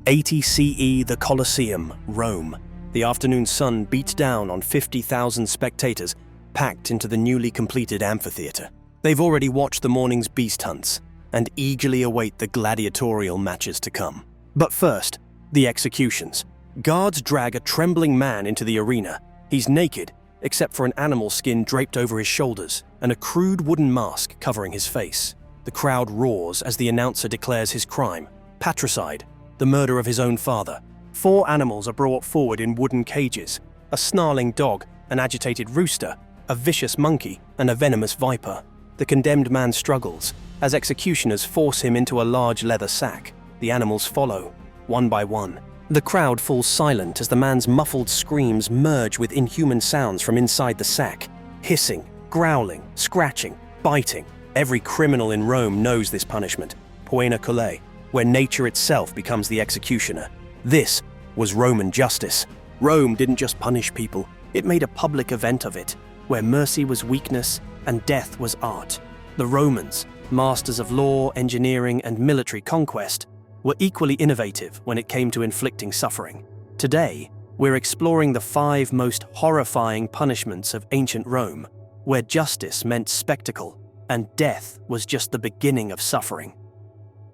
80 CE, the Colosseum, Rome. The afternoon sun beat down on 50,000 spectators packed into the newly completed amphitheater. They've already watched the morning's beast hunts and eagerly await the gladiatorial matches to come. But first, the executions. Guards drag a trembling man into the arena. He's naked, except for an animal skin draped over his shoulders and a crude wooden mask covering his face. The crowd roars as the announcer declares his crime: patricide, the murder of his own father. 4 animals are brought forward in wooden cages: a snarling dog, an agitated rooster, a vicious monkey, and a venomous viper. The condemned man struggles as executioners force him into a large leather sack. The animals follow, one by one. The crowd falls silent as the man's muffled screams merge with inhuman sounds from inside the sack. Hissing, growling, scratching, biting. Every criminal in Rome knows this punishment, Poena Cullei, where nature itself becomes the executioner. This was Roman justice. Rome didn't just punish people, it made a public event of it, where mercy was weakness and death was art. The Romans, masters of law, engineering, and military conquest, were equally innovative when it came to inflicting suffering. Today, we're exploring the 5 most horrifying punishments of ancient Rome, where justice meant spectacle and death was just the beginning of suffering.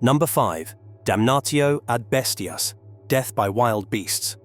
Number 5. Damnatio ad Bestias, death by wild beasts.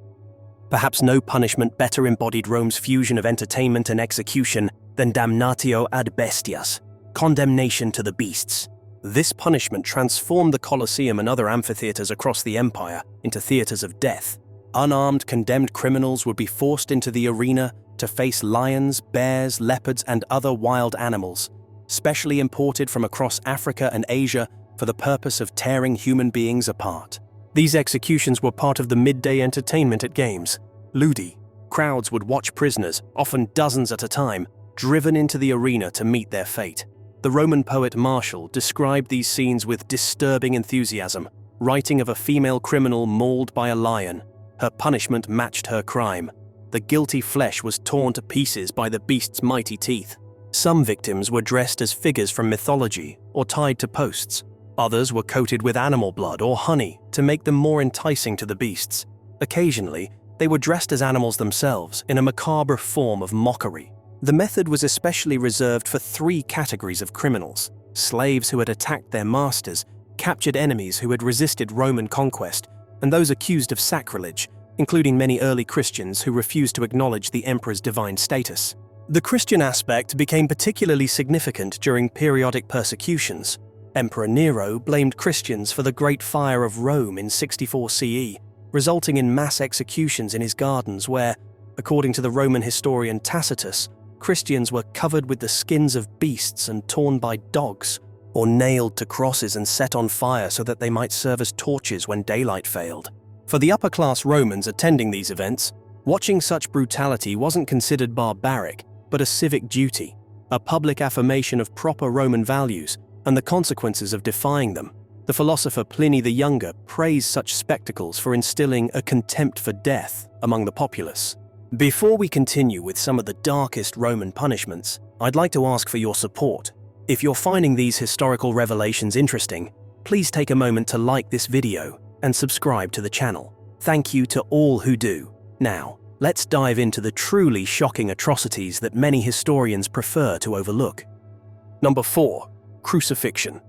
Perhaps no punishment better embodied Rome's fusion of entertainment and execution than damnatio ad Bestias, condemnation to the beasts. This punishment transformed the Colosseum and other amphitheaters across the empire into theaters of death. Unarmed, condemned criminals would be forced into the arena to face lions, bears, leopards, and other wild animals, specially imported from across Africa and Asia for the purpose of tearing human beings apart. These executions were part of the midday entertainment at games. Ludi. Crowds would watch prisoners, often dozens at a time, driven into the arena to meet their fate. The Roman poet Martial described these scenes with disturbing enthusiasm, writing of a female criminal mauled by a lion. Her punishment matched her crime. The guilty flesh was torn to pieces by the beast's mighty teeth. Some victims were dressed as figures from mythology or tied to posts. Others were coated with animal blood or honey to make them more enticing to the beasts. Occasionally, they were dressed as animals themselves in a macabre form of mockery. The method was especially reserved for 3 categories of criminals: slaves who had attacked their masters, captured enemies who had resisted Roman conquest, and those accused of sacrilege, including many early Christians who refused to acknowledge the emperor's divine status. The Christian aspect became particularly significant during periodic persecutions. Emperor Nero blamed Christians for the Great Fire of Rome in 64 CE, resulting in mass executions in his gardens where, according to the Roman historian Tacitus, Christians were covered with the skins of beasts and torn by dogs, or nailed to crosses and set on fire so that they might serve as torches when daylight failed. For the upper-class Romans attending these events, watching such brutality wasn't considered barbaric, but a civic duty, a public affirmation of proper Roman values and the consequences of defying them. The philosopher Pliny the Younger praised such spectacles for instilling a contempt for death among the populace. Before we continue with some of the darkest Roman punishments, I'd like to ask for your support. If you're finding these historical revelations interesting, please take a moment to like this video and subscribe to the channel. Thank you to all who do. Now, let's dive into the truly shocking atrocities that many historians prefer to overlook. Number 4. Crucifixion.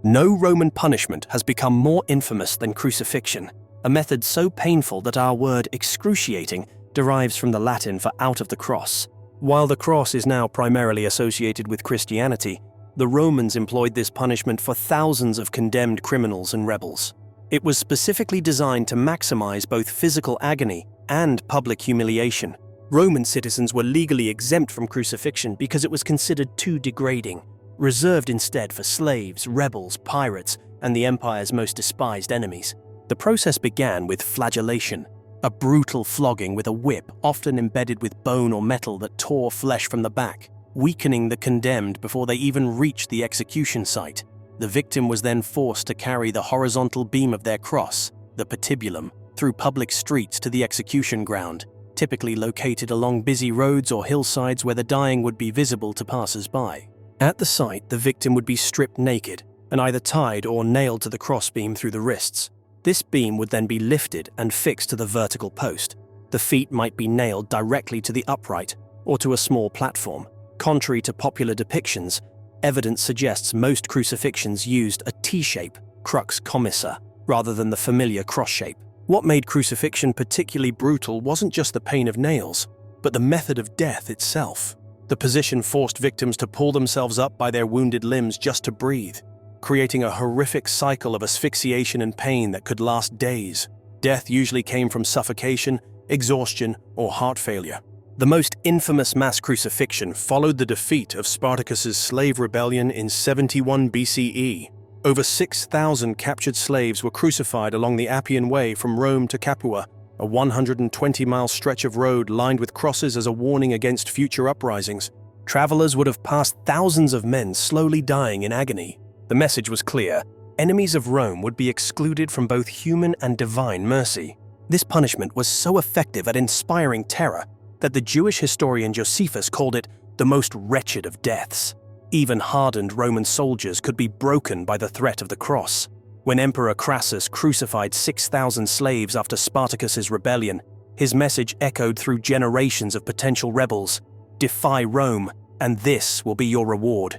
No Roman punishment has become more infamous than crucifixion, a method so painful that our word excruciating derives from the Latin for out of the cross. While the cross is now primarily associated with Christianity, the Romans employed this punishment for thousands of condemned criminals and rebels. It was specifically designed to maximize both physical agony and public humiliation. Roman citizens were legally exempt from crucifixion because it was considered too degrading, reserved instead for slaves, rebels, pirates, and the empire's most despised enemies. The process began with flagellation, a brutal flogging with a whip often embedded with bone or metal that tore flesh from the back, weakening the condemned before they even reached the execution site. The victim was then forced to carry the horizontal beam of their cross, the patibulum, through public streets to the execution ground, typically located along busy roads or hillsides where the dying would be visible to passers-by. At the site, the victim would be stripped naked and either tied or nailed to the crossbeam through the wrists. This beam would then be lifted and fixed to the vertical post. The feet might be nailed directly to the upright or to a small platform. Contrary to popular depictions, evidence suggests most crucifixions used a T-shape, crux commissa, rather than the familiar cross shape. What made crucifixion particularly brutal wasn't just the pain of nails, but the method of death itself. The position forced victims to pull themselves up by their wounded limbs just to breathe, creating a horrific cycle of asphyxiation and pain that could last days. Death usually came from suffocation, exhaustion, or heart failure. The most infamous mass crucifixion followed the defeat of Spartacus's slave rebellion in 71 BCE. Over 6,000 captured slaves were crucified along the Appian Way from Rome to Capua, a 120-mile stretch of road lined with crosses as a warning against future uprisings. Travelers would have passed thousands of men slowly dying in agony. The message was clear: enemies of Rome would be excluded from both human and divine mercy. This punishment was so effective at inspiring terror that the Jewish historian Josephus called it the most wretched of deaths. Even hardened Roman soldiers could be broken by the threat of the cross. When Emperor Crassus crucified 6,000 slaves after Spartacus's rebellion, his message echoed through generations of potential rebels: defy Rome, and this will be your reward.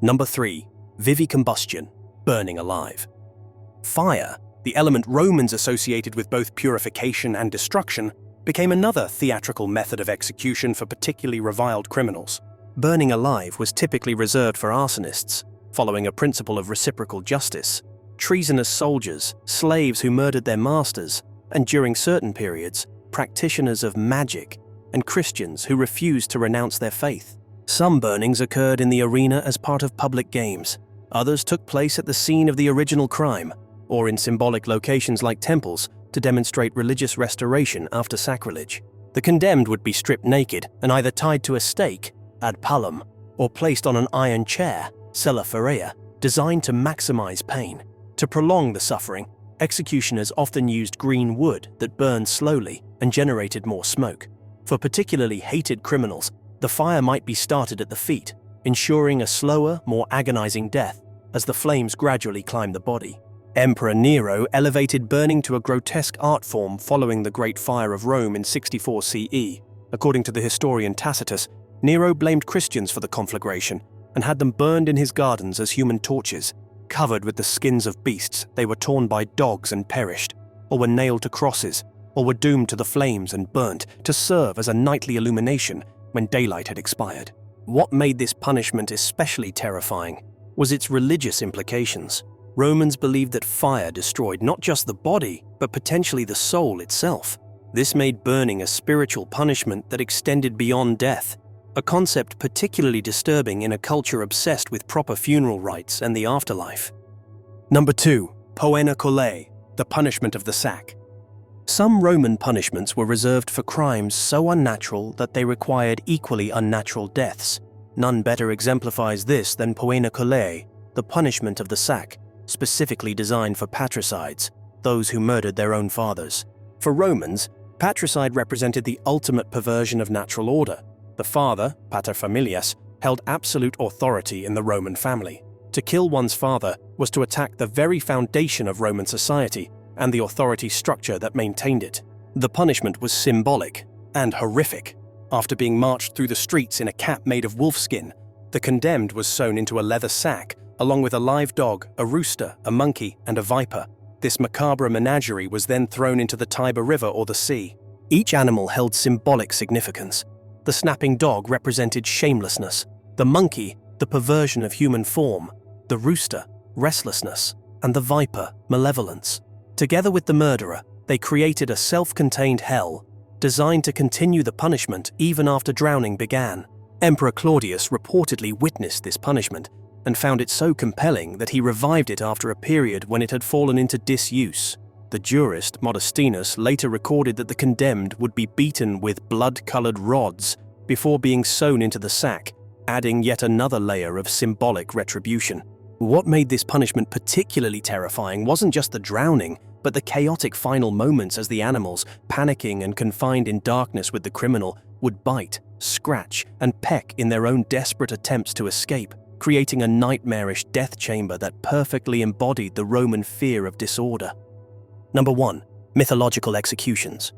Number 3. Vivicombustion, burning alive. Fire, the element Romans associated with both purification and destruction, became another theatrical method of execution for particularly reviled criminals. Burning alive was typically reserved for arsonists, following a principle of reciprocal justice. Treasonous soldiers, slaves who murdered their masters, and during certain periods, practitioners of magic, and Christians who refused to renounce their faith. Some burnings occurred in the arena as part of public games. Others took place at the scene of the original crime, or in symbolic locations like temples to demonstrate religious restoration after sacrilege. The condemned would be stripped naked and either tied to a stake, ad palum, or placed on an iron chair, sella ferrea, designed to maximize pain. To prolong the suffering, executioners often used green wood that burned slowly and generated more smoke. For particularly hated criminals, the fire might be started at the feet, ensuring a slower, more agonizing death as the flames gradually climbed the body. Emperor Nero elevated burning to a grotesque art form following the Great Fire of Rome in 64 CE. According to the historian Tacitus, Nero blamed Christians for the conflagration and had them burned in his gardens as human torches. Covered with the skins of beasts, they were torn by dogs and perished, or were nailed to crosses, or were doomed to the flames and burnt to serve as a nightly illumination when daylight had expired. What made this punishment especially terrifying was its religious implications. Romans believed that fire destroyed not just the body, but potentially the soul itself. This made burning a spiritual punishment that extended beyond death, a concept particularly disturbing in a culture obsessed with proper funeral rites and the afterlife. Number 2. Poena Cullei, the punishment of the sack. Some Roman punishments were reserved for crimes so unnatural that they required equally unnatural deaths. None better exemplifies this than Poena Cullei, the punishment of the sack, specifically designed for patricides, those who murdered their own fathers. For Romans, patricide represented the ultimate perversion of natural order. The father, paterfamilias, held absolute authority in the Roman family. To kill one's father was to attack the very foundation of Roman society and the authority structure that maintained it. The punishment was symbolic and horrific. After being marched through the streets in a cap made of wolfskin, the condemned was sewn into a leather sack, along with a live dog, a rooster, a monkey, and a viper. This macabre menagerie was then thrown into the Tiber River or the sea. Each animal held symbolic significance. The snapping dog represented shamelessness, the monkey, the perversion of human form, the rooster, restlessness, and the viper, malevolence. Together with the murderer, they created a self-contained hell, designed to continue the punishment even after drowning began. Emperor Claudius reportedly witnessed this punishment and found it so compelling that he revived it after a period when it had fallen into disuse. The jurist Modestinus later recorded that the condemned would be beaten with blood-colored rods before being sewn into the sack, adding yet another layer of symbolic retribution. What made this punishment particularly terrifying wasn't just the drowning, but the chaotic final moments as the animals, panicking and confined in darkness with the criminal, would bite, scratch, and peck in their own desperate attempts to escape, creating a nightmarish death chamber that perfectly embodied the Roman fear of disorder. Number 1. Mythological Executions.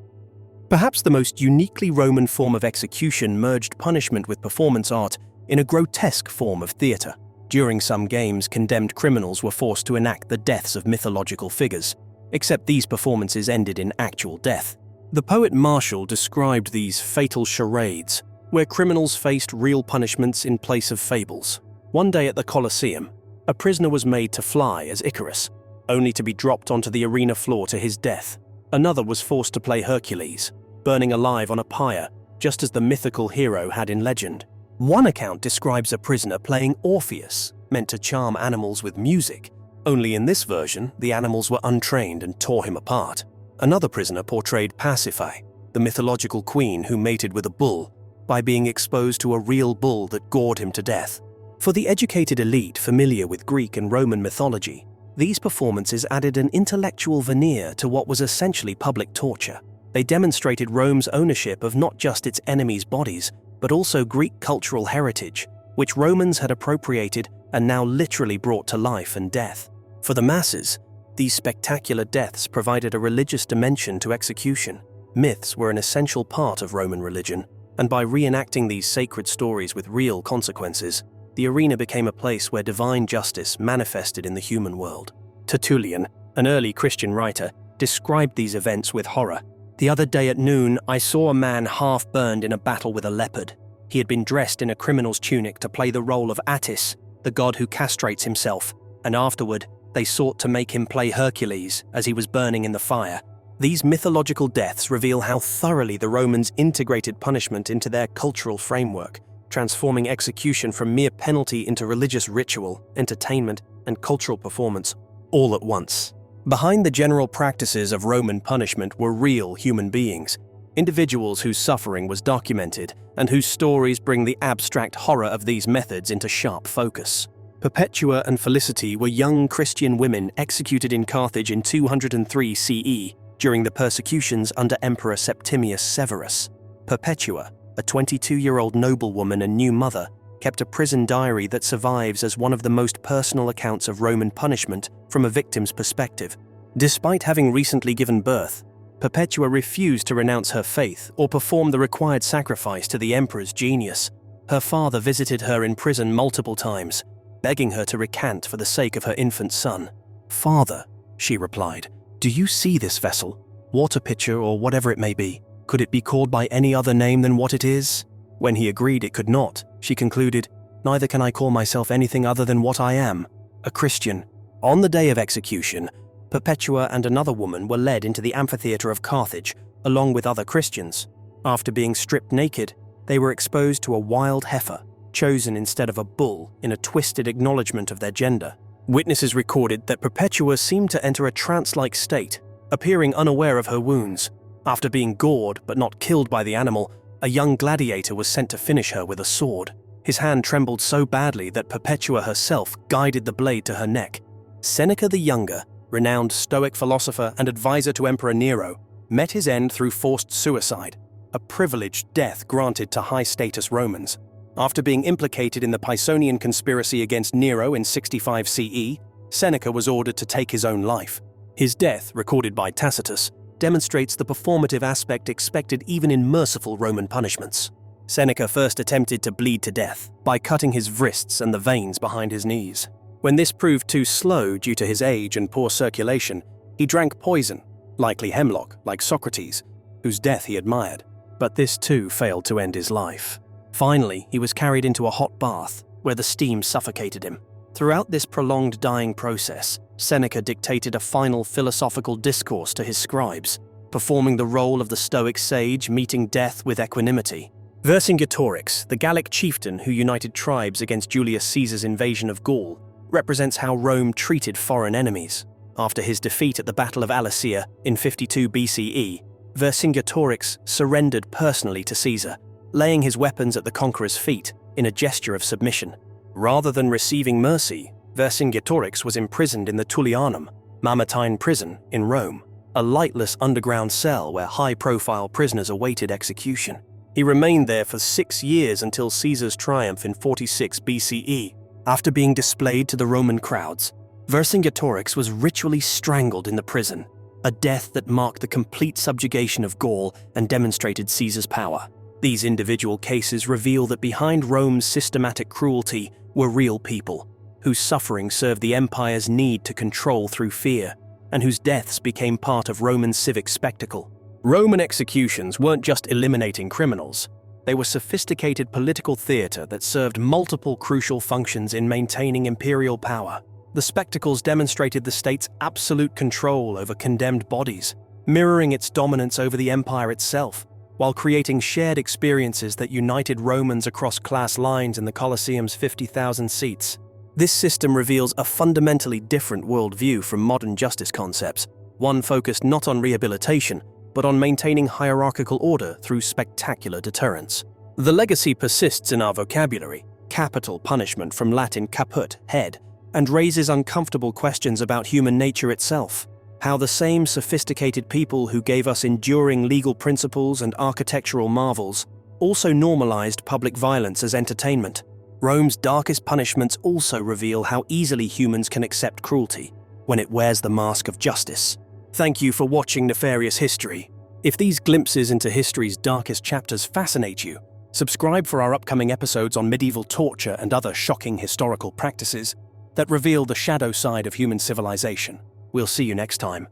Perhaps the most uniquely Roman form of execution merged punishment with performance art in a grotesque form of theatre. During some games, condemned criminals were forced to enact the deaths of mythological figures, except these performances ended in actual death. The poet Martial described these fatal charades, where criminals faced real punishments in place of fables. One day at the Colosseum, a prisoner was made to fly as Icarus, only to be dropped onto the arena floor to his death. Another was forced to play Hercules, burning alive on a pyre, just as the mythical hero had in legend. One account describes a prisoner playing Orpheus, meant to charm animals with music. Only in this version, the animals were untrained and tore him apart. Another prisoner portrayed Pasiphae, the mythological queen who mated with a bull, by being exposed to a real bull that gored him to death. For the educated elite familiar with Greek and Roman mythology, these performances added an intellectual veneer to what was essentially public torture. They demonstrated Rome's ownership of not just its enemies' bodies, but also Greek cultural heritage, which Romans had appropriated and now literally brought to life and death. For the masses, these spectacular deaths provided a religious dimension to execution. Myths were an essential part of Roman religion, and by reenacting these sacred stories with real consequences, the arena became a place where divine justice manifested in the human world. Tertullian, an early Christian writer, described these events with horror. "The other day at noon, I saw a man half burned in a battle with a leopard. He had been dressed in a criminal's tunic to play the role of Attis, the god who castrates himself, and afterward, they sought to make him play Hercules as he was burning in the fire." These mythological deaths reveal how thoroughly the Romans integrated punishment into their cultural framework, transforming execution from mere penalty into religious ritual, entertainment, and cultural performance, all at once. Behind the general practices of Roman punishment were real human beings, individuals whose suffering was documented and whose stories bring the abstract horror of these methods into sharp focus. Perpetua and Felicity were young Christian women executed in Carthage in 203 CE during the persecutions under Emperor Septimius Severus. Perpetua, a 22-year-old noblewoman and new mother, kept a prison diary that survives as one of the most personal accounts of Roman punishment from a victim's perspective. Despite having recently given birth, Perpetua refused to renounce her faith or perform the required sacrifice to the emperor's genius. Her father visited her in prison multiple times, begging her to recant for the sake of her infant son. "Father," she replied, "do you see this vessel? Water pitcher or whatever it may be. Could it be called by any other name than what it is?" When he agreed it could not, she concluded, "Neither can I call myself anything other than what I am, a Christian." On the day of execution, Perpetua and another woman were led into the amphitheater of Carthage, along with other Christians. After being stripped naked, they were exposed to a wild heifer, chosen instead of a bull in a twisted acknowledgement of their gender. Witnesses recorded that Perpetua seemed to enter a trance-like state, appearing unaware of her wounds. After being gored but not killed by the animal, a young gladiator was sent to finish her with a sword. His hand trembled so badly that Perpetua herself guided the blade to her neck. Seneca the Younger, renowned Stoic philosopher and advisor to Emperor Nero, met his end through forced suicide, a privileged death granted to high-status Romans. After being implicated in the Pisonian conspiracy against Nero in 65 CE, Seneca was ordered to take his own life. His death, recorded by Tacitus, demonstrates the performative aspect expected even in merciful Roman punishments. Seneca first attempted to bleed to death by cutting his wrists and the veins behind his knees. When this proved too slow due to his age and poor circulation, he drank poison, likely hemlock, like Socrates, whose death he admired. But this too failed to end his life. Finally, he was carried into a hot bath, where the steam suffocated him. Throughout this prolonged dying process, Seneca dictated a final philosophical discourse to his scribes, performing the role of the Stoic sage meeting death with equanimity. Vercingetorix, the Gallic chieftain who united tribes against Julius Caesar's invasion of Gaul, represents how Rome treated foreign enemies. After his defeat at the Battle of Alesia in 52 BCE, Vercingetorix surrendered personally to Caesar, laying his weapons at the conqueror's feet in a gesture of submission. Rather than receiving mercy, Vercingetorix was imprisoned in the Tullianum, Mamertine prison in Rome, a lightless underground cell where high-profile prisoners awaited execution. He remained there for 6 years until Caesar's triumph in 46 BCE. After being displayed to the Roman crowds, Vercingetorix was ritually strangled in the prison. a death that marked the complete subjugation of Gaul and demonstrated Caesar's power. These individual cases reveal that behind Rome's systematic cruelty were real people, whose suffering served the empire's need to control through fear, and whose deaths became part of Roman civic spectacle. Roman executions weren't just eliminating criminals. They were sophisticated political theater that served multiple crucial functions in maintaining imperial power. The spectacles demonstrated the state's absolute control over condemned bodies, mirroring its dominance over the empire itself, while creating shared experiences that united Romans across class lines in the Colosseum's 50,000 seats. This system reveals a fundamentally different worldview from modern justice concepts, one focused not on rehabilitation, but on maintaining hierarchical order through spectacular deterrence. The legacy persists in our vocabulary, capital punishment from Latin caput, head, and raises uncomfortable questions about human nature itself. How the same sophisticated people who gave us enduring legal principles and architectural marvels also normalized public violence as entertainment. Rome's darkest punishments also reveal how easily humans can accept cruelty when it wears the mask of justice. Thank you for watching Nefarious History. If these glimpses into history's darkest chapters fascinate you, subscribe for our upcoming episodes on medieval torture and other shocking historical practices that reveal the shadow side of human civilization. We'll see you next time.